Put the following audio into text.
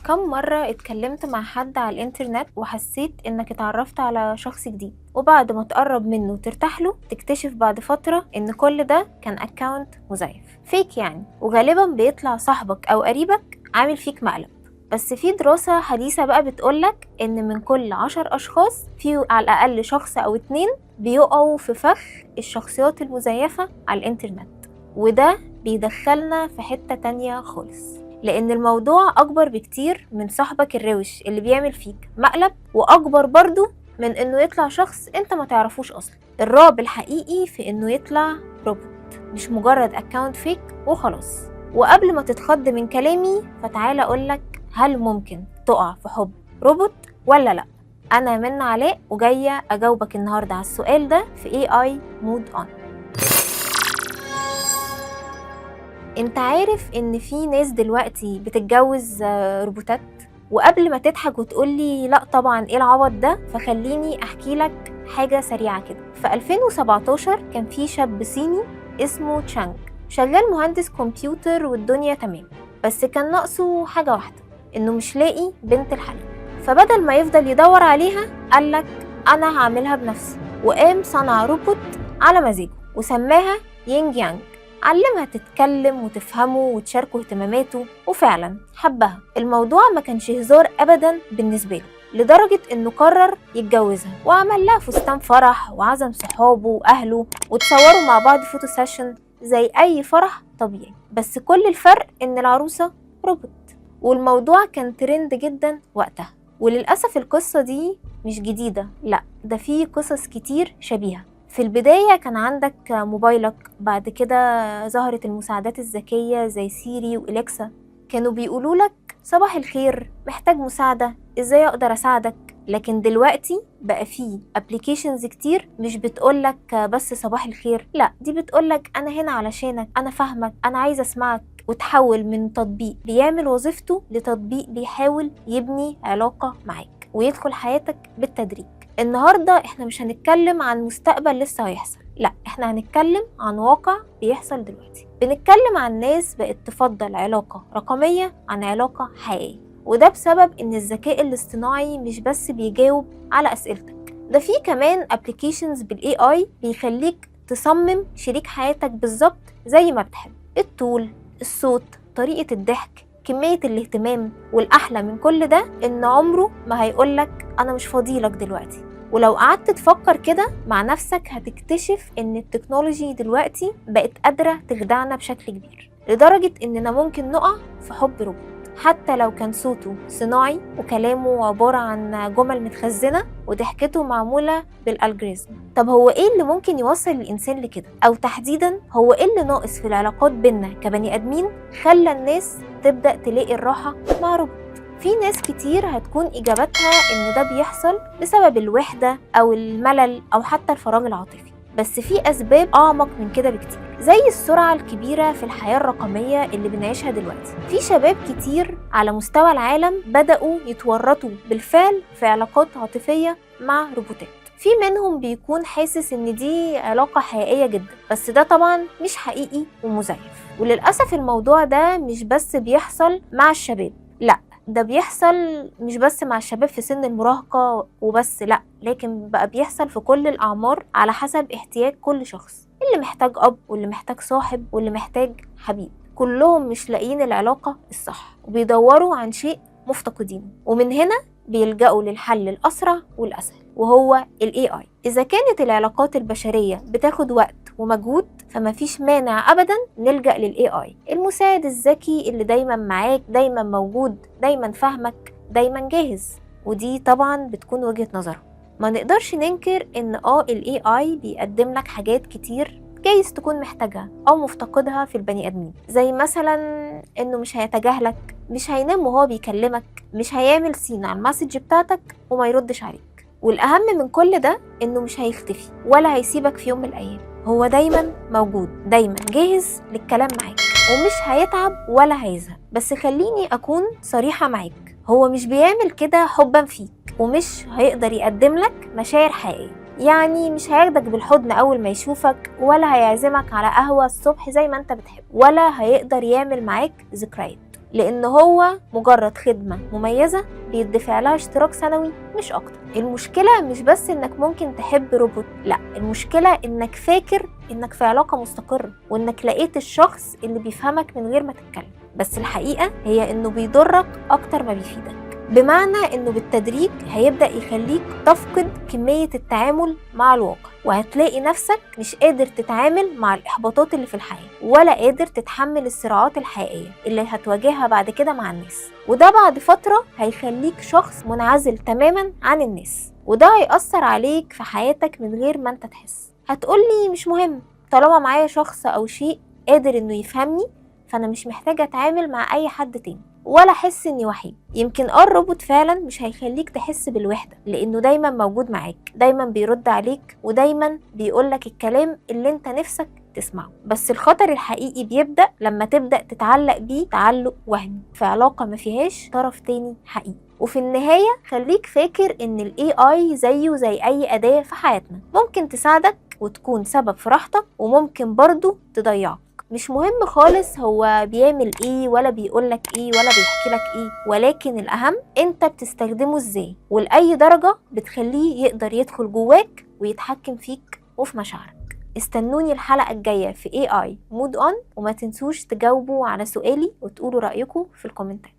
كم مرة اتكلمت مع حد على الانترنت وحسيت انك اتعرفت على شخص جديد، وبعد ما تقرب منه وترتاح له تكتشف بعد فترة ان كل ده كان اكاونت مزيف فيك يعني، وغالبا بيطلع صاحبك او قريبك عامل فيك مقلب. بس في دراسة حديثة بقى بتقولك ان من كل 10 اشخاص في على الاقل شخص او 2 بيقعوا في فخ الشخصيات المزيفة على الانترنت. وده بيدخلنا في حتة تانية خالص، لأن الموضوع أكبر بكتير من صاحبك الروش اللي بيعمل فيك مقلب، وأكبر برضو من إنه يطلع شخص أنت ما تعرفوش أصلا. الرعب الحقيقي في إنه يطلع روبوت، مش مجرد أكاونت فيك وخلاص. وقبل ما تتخض من كلامي فتعالى أقولك، هل ممكن تقع في حب روبوت ولا لأ؟ أنا منى علاء وجاية أجاوبك النهاردة على السؤال ده في AI Mood On. انت عارف ان في ناس دلوقتي بتتجوز روبوتات؟ وقبل ما تضحك وتقولي لا طبعا ايه العوض ده، فخليني احكي لك حاجة سريعة كده. في 2017 كان في شاب صيني اسمه تشانج، شغال مهندس كمبيوتر والدنيا تمام، بس كان ناقصه حاجة واحدة، انه مش لاقي بنت الحلال. فبدل ما يفضل يدور عليها قالك انا هعملها بنفسي، وقام صنع روبوت على مزاجه وسماها يينج يانج، علمها تتكلم وتفهمه وتشاركه اهتماماته، وفعلا حبها. الموضوع ما كانش هزار ابدا بالنسبه له، لدرجه انه قرر يتجوزها وعمل لها فستان فرح وعزم صحابه واهله وتصوروا مع بعض فوتو سيشن زي اي فرح طبيعي. بس كل الفرق ان العروسه روبوت، والموضوع كان ترند جدا وقتها. وللاسف القصه دي مش جديده، لا ده في قصص كتير شبيهه. في البداية كان عندك موبايلك، بعد كده ظهرت المساعدات الذكية زي سيري وإليكسا، كانوا بيقولولك صباح الخير، محتاج مساعدة، ازاي اقدر اساعدك. لكن دلوقتي بقى فيه ابليكيشنز كتير مش بتقولك بس صباح الخير، لا دي بتقولك انا هنا علشانك، انا فاهمك، انا عايزة اسمعك. وتحول من تطبيق بيعمل وظيفته لتطبيق بيحاول يبني علاقة معاك ويدخل حياتك بالتدريج. النهاردة احنا مش هنتكلم عن مستقبل لسه هيحصل، لا احنا هنتكلم عن واقع بيحصل دلوقتي. بنتكلم عن ناس بقت تفضل علاقة رقمية عن علاقة حقيقية، وده بسبب ان الذكاء الاصطناعي مش بس بيجاوب على اسئلتك، ده فيه كمان ابليكيشنز بالاي اي بيخليك تصمم شريك حياتك بالظبط زي ما بتحب. الطول، الصوت، طريقة الضحك، كمية الاهتمام، والأحلى من كل ده إن عمره ما هيقولك أنا مش فاضيلك دلوقتي. ولو قعدت تفكر كده مع نفسك هتكتشف إن التكنولوجي دلوقتي بقت قادرة تخدعنا بشكل كبير، لدرجة إننا ممكن نقع في حب روبوت حتى لو كان صوته صناعي وكلامه عبارة عن جمل متخزنة وضحكته معمولة بالالجوريزم. طب هو ايه اللي ممكن يوصل الانسان لكده؟ او تحديدا هو ايه اللي ناقص في العلاقات بينا كبني ادمين خلى الناس تبدأ تلاقي الراحة مع روبوت؟ في ناس كتير هتكون اجابتها ان ده بيحصل بسبب الوحدة او الملل او حتى الفراغ العاطفي، بس في أسباب أعمق من كده بكتير، زي السرعة الكبيرة في الحياة الرقمية اللي بنعيشها دلوقتي. في شباب كتير على مستوى العالم بدأوا يتورطوا بالفعل في علاقات عاطفية مع روبوتات. في منهم بيكون حاسس إن دي علاقة حقيقية جدا، بس ده طبعا مش حقيقي ومزيف. وللأسف الموضوع ده مش بس بيحصل مع الشباب، لأ ده بيحصل مش بس مع الشباب في سن المراهقة وبس، لأ لكن بقى بيحصل في كل الأعمار على حسب احتياج كل شخص. اللي محتاج أب، واللي محتاج صاحب، واللي محتاج حبيب، كلهم مش لاقيين العلاقة الصح وبيدوروا عن شيء مفتقدينه. ومن هنا بيلجأوا للحل الأسرع والأسهل، وهو ال AI. إذا كانت العلاقات البشرية بتاخد وقت ومجهود، فما فيش مانع أبدا نلجأ لل AI، المساعد الذكي اللي دايما معاك، دايما موجود، دايما فاهمك، دايما جاهز. ودي طبعا بتكون وجهة نظره. ما نقدرش ننكر ان ال AI بيقدم لك حاجات كتير جايز تكون محتاجها او مفتقدها في البني ادمين، زي مثلا انه مش هيتجاهلك، مش هينام وهو بيكلمك، مش هيعمل سين على المسج بتاعتك وما يردش عليك. والاهم من كل ده انه مش هيختفي ولا هيسيبك في يوم من الايام، هو دايما موجود، دايما جاهز للكلام معاك، ومش هيتعب ولا هيزهق. بس خليني اكون صريحة معاك، هو مش بيعمل كده حبا فيك، ومش هيقدر يقدم لك مشاعر حقيقية. يعني مش هياخدك بالحضن اول ما يشوفك، ولا هيعزمك على قهوة الصبح زي ما انت بتحب، ولا هيقدر يعمل معاك ذكريات. لان هو مجرد خدمة مميزة بيدفع لها اشتراك سنوي مش اكتر. المشكلة مش بس انك ممكن تحب روبوت، لا، المشكلة انك فاكر انك في علاقة مستقرة وانك لقيت الشخص اللي بيفهمك من غير ما تتكلم، بس الحقيقة هي انه بيضرك اكتر ما بيفيدك. بمعنى انه بالتدريج هيبدأ يخليك تفقد كمية التعامل مع الواقع، وهتلاقي نفسك مش قادر تتعامل مع الإحباطات اللي في الحياة، ولا قادر تتحمل الصراعات الحقيقية اللي هتواجهها بعد كده مع الناس. وده بعد فترة هيخليك شخص منعزل تماما عن الناس، وده هيأثر عليك في حياتك من غير ما انت تحس. هتقولي مش مهم، طالما معايا شخص أو شيء قادر انه يفهمني فأنا مش محتاجة أتعامل مع أي حد تاني ولا احس اني وحيد. يمكن الروبوت فعلا مش هيخليك تحس بالوحده، لانه دايما موجود معاك، دايما بيرد عليك، ودايما بيقولك الكلام اللي انت نفسك تسمعه. بس الخطر الحقيقي بيبدأ لما تبدأ تتعلق بيه تعلق وهمي في علاقة ما فيهاش طرف تاني حقيقي. وفي النهاية خليك فاكر ان ال AI زيه زي اي أداة في حياتنا، ممكن تساعدك وتكون سبب في راحتك، وممكن برضو تضيعك. مش مهم خالص هو بيعمل ايه ولا بيقولك ايه ولا بيحكي لك ايه، ولكن الاهم انت بتستخدمه ازاي، ولأي درجة بتخليه يقدر يدخل جواك ويتحكم فيك وفي مشاعرك. استنوني الحلقة الجاية في AI Mood On، وما تنسوش تجاوبوا على سؤالي وتقولوا رأيكم في الكومنتات.